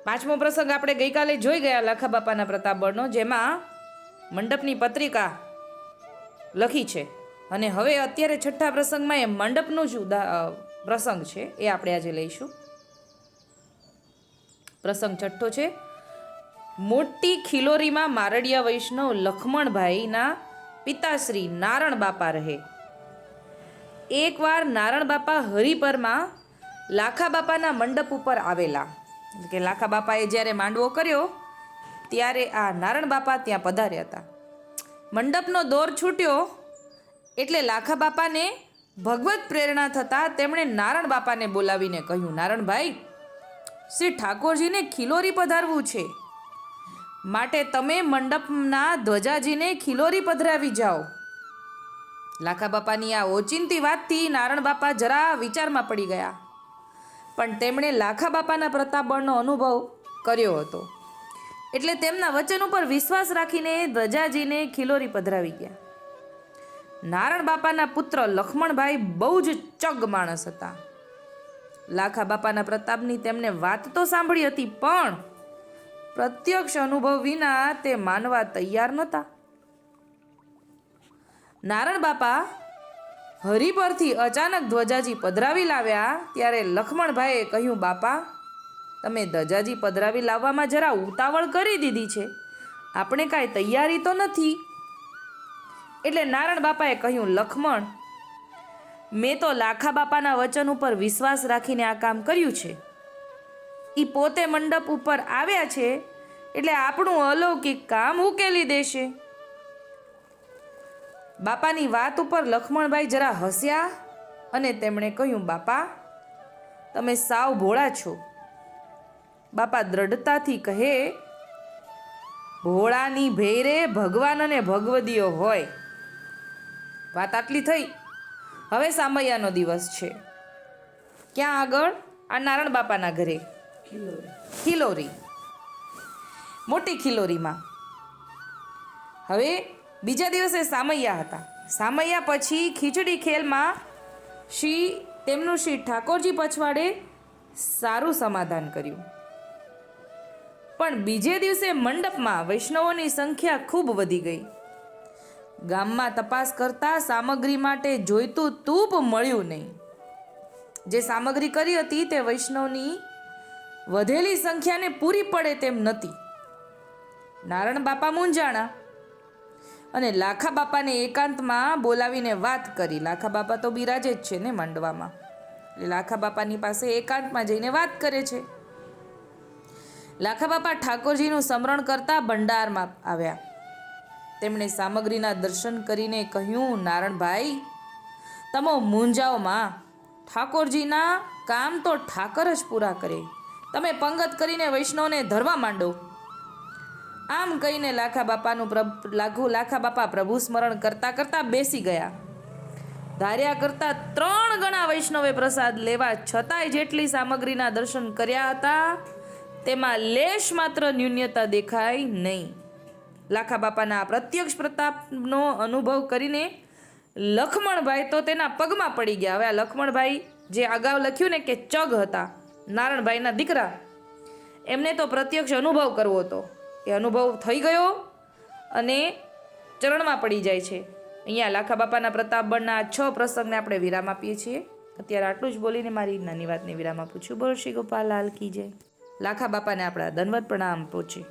પાંચમો પ્રસંગ આપણે ગઈકાલે જોઈ ગયા લાખા બાપાના પ્રતાપગઢનો, જેમાં મંડપની પત્રિકા લખી છે. અને હવે અત્યારે છઠ્ઠા પ્રસંગમાં એ મંડપનું જ પ્રસંગ છે, એ આપણે આજે લઈશું. પ્રસંગ છઠ્ઠો છે, મોટી ખિલોરીમાં મારડિયા વૈષ્ણવ લખમણભાઈના પિતાશ્રી નારણ બાપા રહે. એકવાર નારણ બાપા હરિપરમાં લાખા બાપાના મંડપ ઉપર આવેલા. કે લાખા બાપાએ જ્યારે માંડવો કર્યો ત્યારે આ નારણ બાપા ત્યાં પધાર્યા હતા. મંડપનો દોર છૂટ્યો એટલે લાખા બાપાને ભગવત પ્રેરણા થતાં તેમણે નારણ બાપાને બોલાવીને કહ્યું, નારણભાઈ, શ્રી ઠાકોરજીને ખિલોરી પધારવું છે, માટે તમે મંડપના ધ્વજાજીને ખિલોરી પધરાવી જાઓ. લાખા બાપાની આ ઓચિંતી વાતથી નારણ બાપા જરા વિચારમાં પડી ગયા, પણ તેમણે લાખા બાપાના પ્રતાપબળનો અનુભવ કર્યો હતો એટલે તેમના વચન ઉપર વિશ્વાસ રાખીને ધ્વજાજીને ખિલોરી પધરાવી ગયા. નારણ બાપાના પુત્ર લખમણભાઈ બહુ જ ચગ માણસ હતા. લાખા બાપાના પ્રતાપની તેમને વાત તો સાંભળી હતી, પણ પ્રત્યક્ષ અનુભવ વિના તે માનવા તૈયાર નહોતા. નારણ બાપા હરિપરથી અચાનક ધ્વજાજી પધરાવી લાવ્યા ત્યારે લખમણભાઈએ કહ્યું, બાપા, તમે ધ્વજાજી પધરાવી લાવવામાં જરા ઉતાવળ કરી દીધી છે, આપણે કાંઈ તૈયારી તો નથી. એટલે નારણ બાપાએ કહ્યું, લખમણ, મેં તો લાખા બાપાના વચન ઉપર વિશ્વાસ રાખીને આ કામ કર્યું છે. એ પોતે મંડપ ઉપર આવ્યા છે એટલે આપણું અલૌકિક કામ ઉકેલી દેશે. બાપાની વાત ઉપર લખમણભાઈ જરા હસ્યા અને તેમણે કહ્યું, બાપા, તમે સાવ ભોળા છો. બાપા દ્રઢતાથી કહે, ભોળાની ભેરે ભગવાન અને ભગવદીઓ હોય. વાત આટલી થઈ. હવે સામૈયાનો દિવસ છે. ક્યાં આગળ? આ નારણ બાપાના ઘરે, ખિલોરી, મોટી ખિલોરીમાં. હવે બીજા દિવસે સામૈયા હતા. સામૈયા પછી ખીચડી ખેલમાં તેમનું શ્રી ઠાકોરજી પછવાડે સારું સમાધાન કર્યું. પણ બીજે દિવસે મંડપમાં વૈષ્ણવોની સંખ્યા ખૂબ વધી ગઈ. ગામમાં તપાસ કરતા સામગ્રી માટે જોઈતું તૂપ મળ્યું નહીં. જે સામગ્રી કરી હતી તે વૈષ્ણવની વધેલી સંખ્યાને પૂરી પડે તેમ નથી. નારણ બાપા મૂંઝાણા અને લાખા બાપાને એકાંતમાં બોલાવીને વાત કરી. લાખા બાપા તો બિરાજે જ છે ને માંડવામાં, એટલે લાખા બાપાની પાસે એકાંતમાં જઈને વાત કરે છે. લાખા બાપા ઠાકોરજીનું સ્મરણ કરતા ભંડારમાં આવ્યા. તેમણે સામગ્રીના દર્શન કરીને કહ્યું, નારણભાઈ, તમે મૂંઝાઓમાં, ઠાકોરજીના કામ તો ઠાકર જ પૂરા કરે. તમે પંગત કરીને વૈષ્ણવને ધરવા માંડો. આમ કહીને લાખા બાપા પ્રભુ સ્મરણ કરતા કરતા બેસી ગયા. ધાર્યા કરતા 3 ગણા વૈષ્ણવે પ્રસાદ લેવા છતાંય જેટલી સામગ્રીના દર્શન કર્યા હતા તેમાં લેશ માત્ર ન્યૂન્યતા દેખાય નહીં. લાખા બાપાના પ્રત્યક્ષ પ્રતાપનો અનુભવ કરીને લખમણભાઈ તો તેના પગમાં પડી ગયા. હવે આ લખમણભાઈ જે અગાઉ લખ્યું ને કે ચગ હતા, નારણભાઈના દીકરા, એમને તો પ્રત્યક્ષ અનુભવ કરવો હતો. એ અનુભવ થઈ ગયો અને ચરણમાં પડી જાય છે. અહીંયા લાખા બાપાના પ્રતાપબળના 6 પ્રસંગને આપણે વિરામ આપીએ છીએ. અત્યારે આટલું જ બોલીને મારી નાની વાતને વિરામ આપું છું. બોલ શ્રી ગોપાલ લાલ કી જય. લાખા બાપાને આપણા દંડવત પ્રણામ પહોંચે.